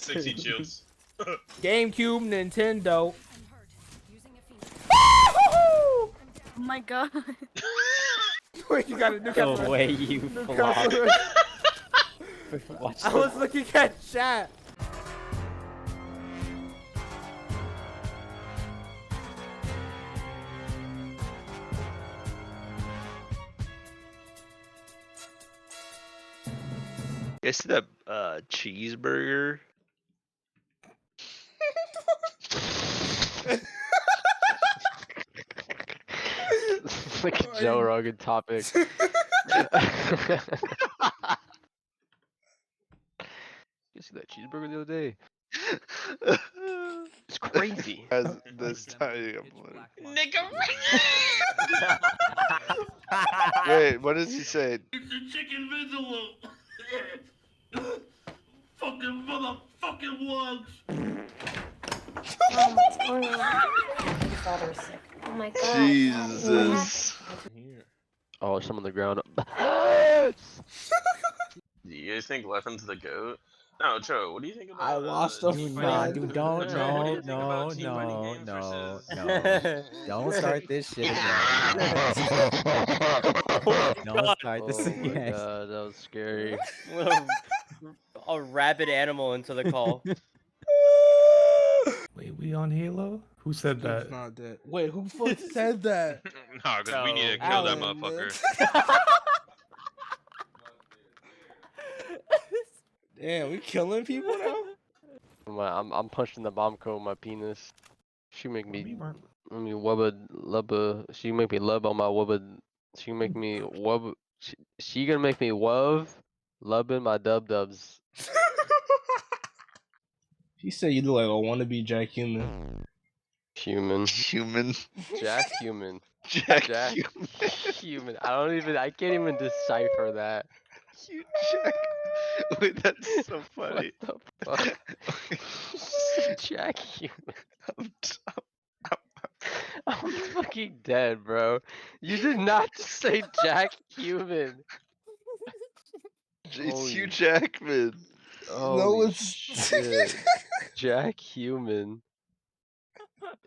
60 shields. GameCube, Nintendo. Oh my god. Wait, you got a new The camera. way you New flop. camera. Watch I was looking at chat. You guys see that cheeseburger? It's like a Joe Rogan topic. You see that cheeseburger the other day? It's crazy. As this time. Nigga. Wait, what does he say? It's a chicken vindaloo. Fucking motherfucking wugs. Oh, what's going on? My daughter's sick. Oh my god. Jesus. Oh, some on the ground. Do you guys think Leffen's the GOAT? No, Cho, what do you think about I lost a team friend. fighting? Dude, don't, Cho, what do you no, think about team fighting no, games no, versus- Don't start this shit again. Don't start this Oh my again. god, that was scary. A rabid animal into the call. Wait, we on Halo? Who said that? Not dead. Wait, who fuck said that? Nah, because we need to kill that motherfucker. Damn, we killing people now? I'm punching the bomb code with my penis. She make me, We weren't. she make me love on my wubba. She make me wub. She gonna make me love, lubbing my dub dubs. He said you look like a wannabe Jack Human. Human. Human. Jack human. Jack. Jack Human. human. I can't even decipher that. You Jack. Wait, that's so funny. What the fuck? Jack human. I'm fucking dead, bro. You did not just say Jack human. It's Holy Hugh Jackman. Holy it's- shit. Jack human.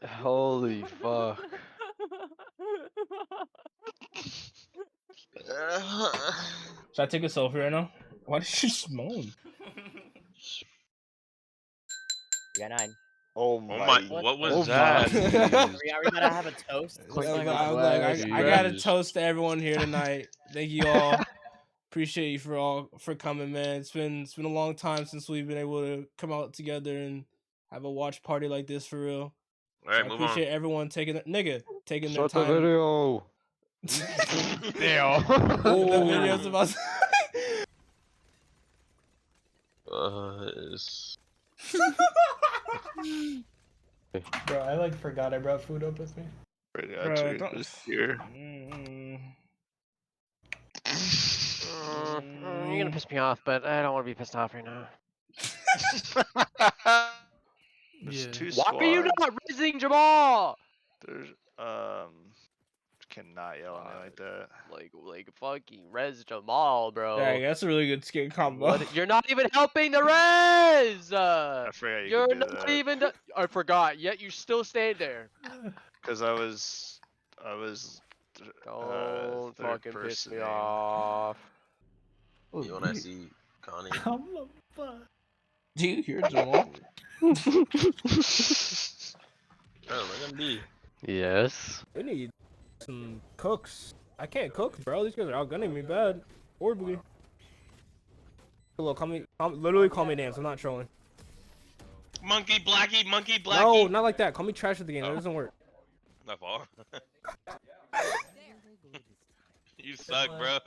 Holy fuck. Should I take a selfie right now? Why did you moan? We got 9. Oh Oh my. my, what was oh that? my. Are we gonna have a toast? I Jeez. gotta toast to everyone here tonight. Thank you all. Appreciate you for coming, man. It's been a long time since we've been able to come out together and have a watch party like this for real. Alright, I move appreciate everyone taking their Start the time. video. Damn. The video's about. Bro, I like forgot I brought food up with me. Bro, don't- this year. You're gonna piss me off, but I don't want to be pissed off right now. There's Yeah. two Why are you squads. not rizzing Jamal? There's cannot yell at me like that. Like fucking res Jamal, bro. Dang, that's a really good skin combo. What? You're not even helping the res. I forgot you You're could do not that. even. I forgot. Yet you still stayed there. Cause I was. Don't third fucking piss me personing. off. You wanna see Connie? Come on, fuck. Do you hear Jamal? Oh, let him be. Yes. We need some cooks. I can't cook, bro. These guys are outgunning me bad. Horribly. Hello, literally call me names. I'm not trolling. Monkey Blackie, Monkey Blackie. No, not like that. Call me trash at the game. That doesn't work. Not far. You suck, bro.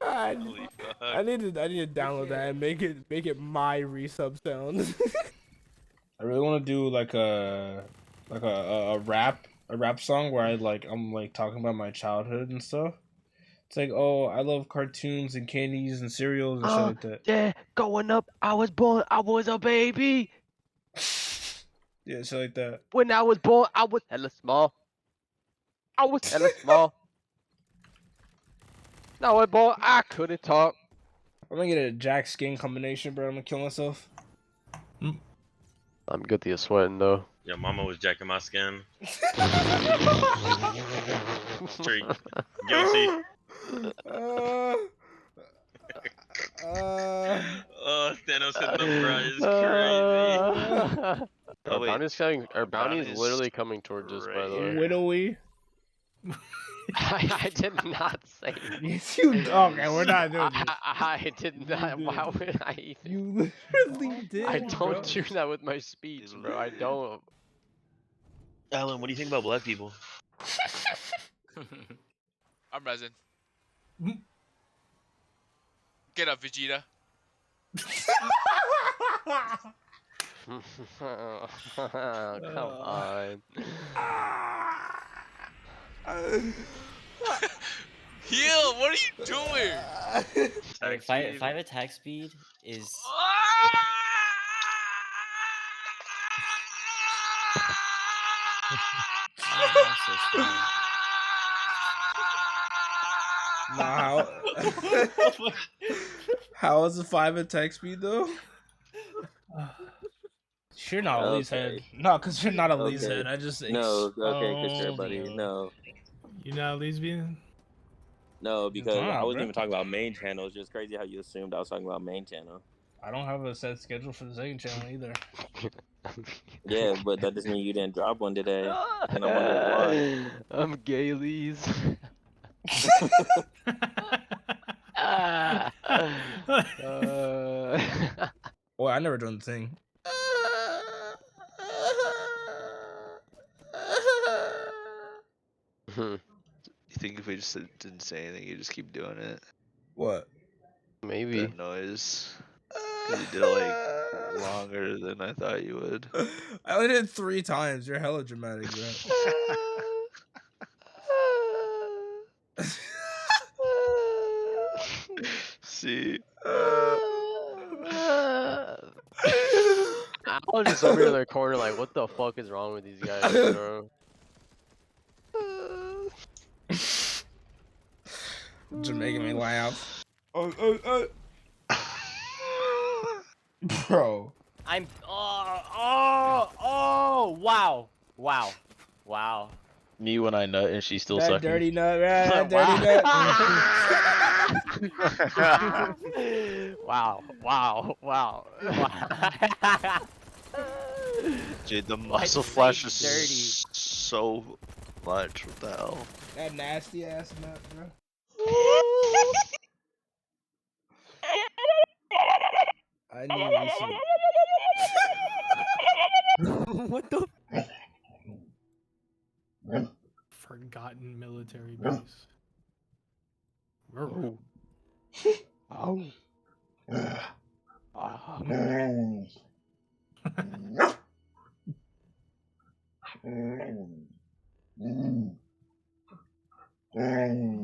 I Holy fuck. need to download that and make it my resub sound. I really want to do like a rap song where I'm talking about my childhood and stuff. It's like, oh, I love cartoons and candies and cereals and shit like that. Yeah, going up. I was born. I was a baby. Yeah, shit like that. When I was born, I was hella small. I was hella small. Now I was born, I couldn't talk. I'm gonna get a Jack skin combination, bro. I'm gonna kill myself. I'm good at sweating though. Yo, mama was jacking my skin. Straight. Guilty. Oh, Thanos hitting the fry is crazy. Oh, wait. Our bounty's Brownie's literally coming towards us, by the way. right Widowy. I did not say. Yes, you. Okay, we're not doing this. I did not. did. Why would I even? You literally did. I bro. don't do that with my speech, bro. I don't. Alan, what do you think about black people? I'm resin. Get up, Vegeta. Come on. Heal, what are you doing? Attack Five speed? attack speed is. Nah, how is the 5 attack speed though? You're not Elite's head. No, because you're not Elite's head. I just No, okay, good shit, buddy. you. No, You not lesbian? no, because Nah, I wasn't bro. even talking about main channel. It's just crazy how you assumed I was talking about main channel. I don't have a set schedule for the second channel either. Yeah, but that doesn't mean you didn't drop one today. And I'm wondering I'm Gailies. Well, I never done the thing. You think if we just didn't say anything, you just keep doing it? What? Maybe. That noise. 'Cause you did it like longer than I thought you would. I only did it 3 times. You're hella dramatic, bro. See? I was just over in the corner like, what the fuck is wrong with these guys, bro? Just making me laugh. Bro. I'm. Wow. Me when I nut and she's still That sucking. dirty nut, right? That dirty nut. Wow. Dude, the Why'd muscle you say flash is dirty? so much. What the hell? That nasty ass nut, bro. I knew you What the? Forgotten military base. Oh.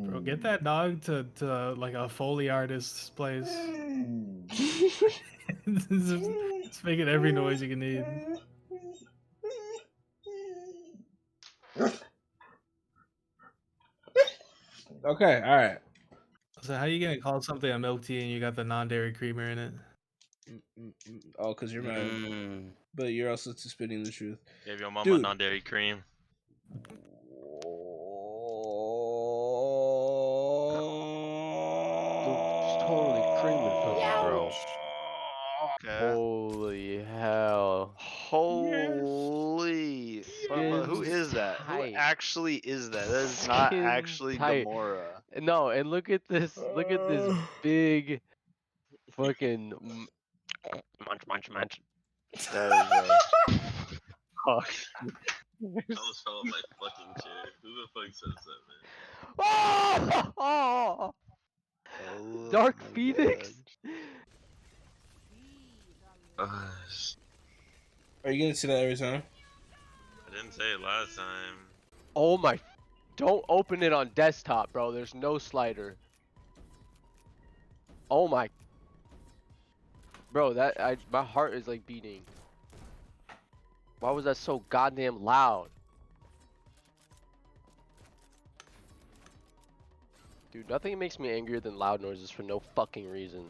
Bro, get that dog to like a Foley artist's place. It's making every should you can need. Okay, alright. So how you gonna call something a milk tea and you got the non-dairy creamer in it? Oh, because you're mad. But you're also spitting the truth. Gave your mama Dude. non-dairy cream. It's totally creaming cookies, bro. Okay. Holy hell. Holy. Mama, who Skin is that? Who tight. actually is that? That is not Skin actually tight. Gamora. No, and look at this big fucking munch. That is, fuck. I almost fell off my fucking chair. Who the fuck says that, man? Oh! Oh Dark my Phoenix? I Are you gonna see that every time? didn't say it last time. Oh my. Don't open it on desktop, bro. There's no slider. Oh my. Bro, my heart is like beating. Why was that so goddamn loud? Dude, nothing makes me angrier than loud noises for no fucking reason.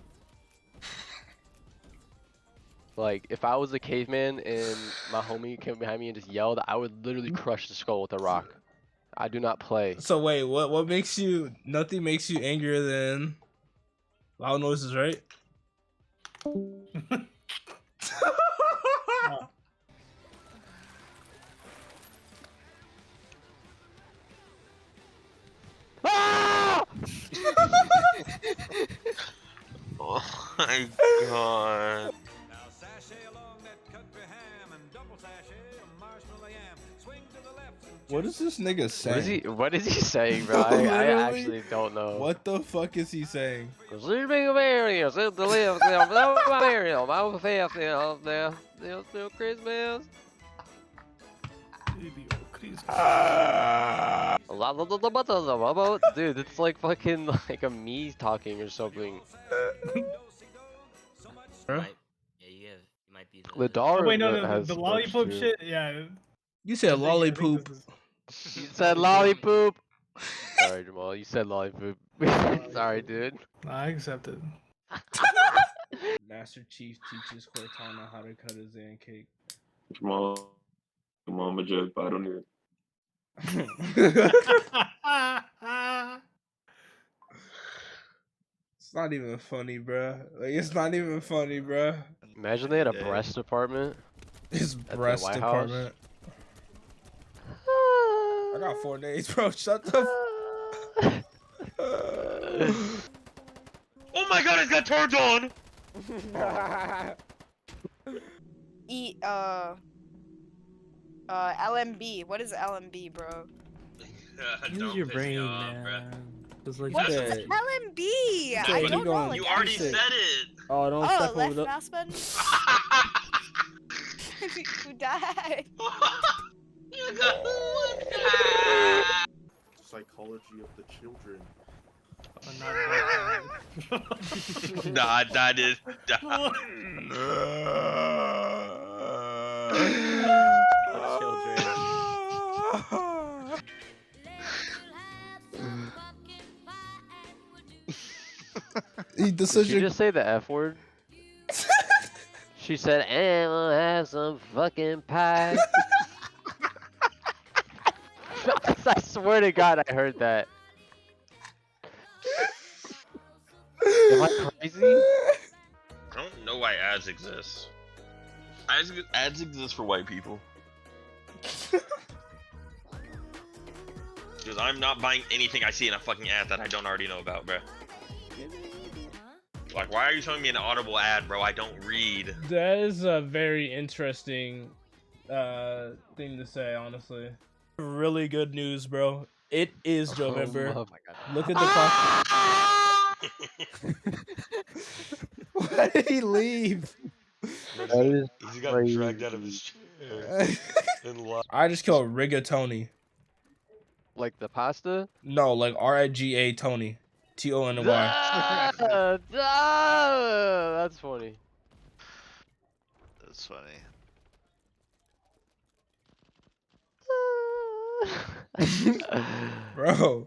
Like, if I was a caveman and my homie came behind me and just yelled, I would literally crush the skull with a rock. I do not play. So wait, what makes you? Nothing makes you angrier than loud noises, right? Ah! Oh my god. What is this nigga saying? What is he saying, bro? I Literally, actually don't know. What the fuck is he saying? Christmas. Dude, it's like fucking like a me talking or something. Huh? You might be The dog. Oh, wait, no, has the smirks, lollipop too. shit. Yeah. You said I think lollipop. this is- You said lollipop. Sorry, Jamal. You said lollipop. Sorry, dude. I accept it. Master Chief teaches Cortana how to cut a Zan cake. Jamal, mama joke, but I don't need It's not even funny, bruh. Like, it's not even funny, bruh. Imagine they had a breast department. It's the breast White House. department. I got 4 days, bro. Shut the. Oh my god, it's got turns on! LMB. What is LMB, bro? Use your brain, man. Just like What you is said. LMB? I Okay, don't keep know. going. Like, You already actually. said it! Oh, don't Oh, step over left the. mouse button. Who died? You got one guy. Psychology of the children. Nah, I did. Eat the Did she sushi. just say the F word? She said, "And we'll have some fucking pie." I swear to God, I heard that. Am I crazy? I don't know why ads exist. Ads exist for white people. Because I'm not buying anything I see in a fucking ad that I don't already know about, bruh. Like, why are you showing me an Audible ad, bro? I don't read. That is a very interesting thing to say, honestly. Really good news, bro. It is November. Oh my God. Look at the clock. Why did he leave? He got dragged out of his chair. I just killed Rigatoni. Like the pasta? No, like RIGA Tony. TONY. That's funny. That's funny. Bro.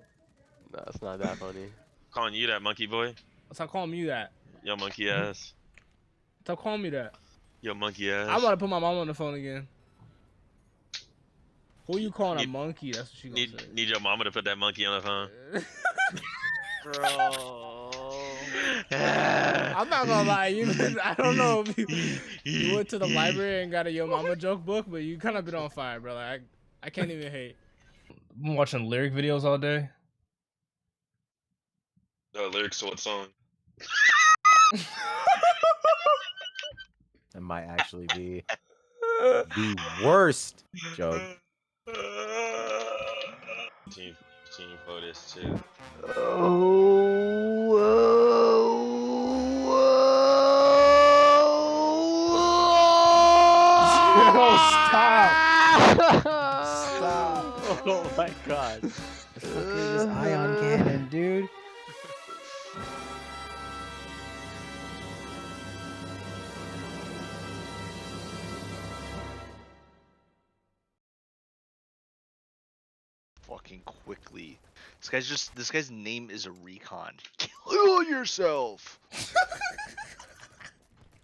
No, it's not that funny. Calling you that, monkey boy. Stop calling me that. Yo, monkey ass. Stop calling me that. Yo, monkey ass. I'm about to put my mom on the phone again. Who you calling a monkey? That's what she gonna say. Need your mama to put that monkey on the phone. Bro. I'm not gonna lie, I don't know if you went to the library and got a Yo Mama joke book, but you kind of been on fire, bro. Like, I can't even hate. I'm watching lyric videos all day. Lyrics to what song? That might actually be the worst joke. Team for this too. Stop. Oh my God. The fuck is this ion cannon, dude? Fucking quickly. This guy's name is a recon. Kill yourself.